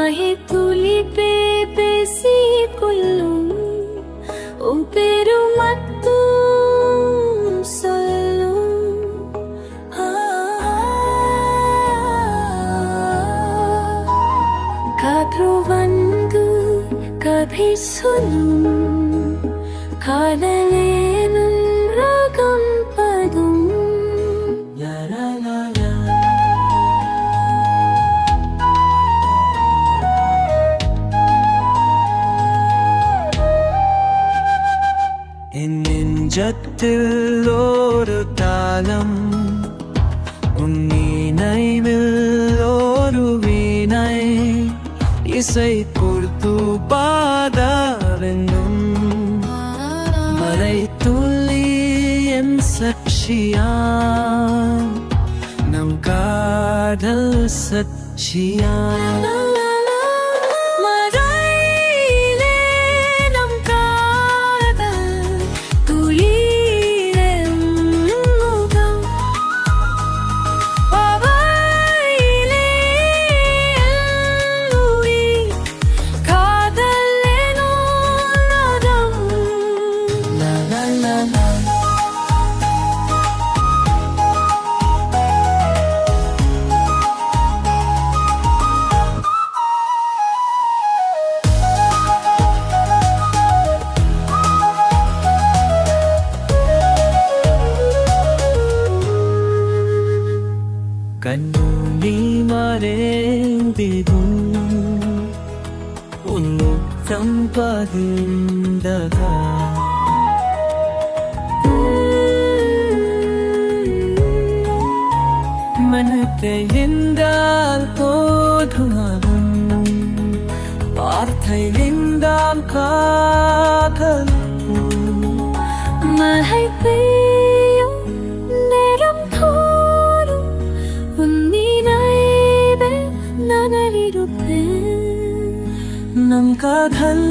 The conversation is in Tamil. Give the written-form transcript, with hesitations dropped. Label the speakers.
Speaker 1: kahit tulipe pesikulum o perumatum salum kaprovangu kabhisunum kadalenum ragam padum
Speaker 2: என் நெஞ்சத்தில் ஒரு தாளம் உன் நினைவில் ஒரு வீணை இசை கொடுத்து பாதவெங்கும் மலை துள்ளி என் சச்சியான் நம் காதல் சச்சியான் കണ്ണുനീ മറേന്തിടും ഉന്നുറ്റം പതിന്തക മനത്തെ എന്താൽ തോതുമാകും വാർத்தை എന്താൽ കാതൽ
Speaker 1: மழை பெய்யும் நேரம் தோறும் உன் நினைவில் நான் இருப்பேன்
Speaker 2: நம் காதல்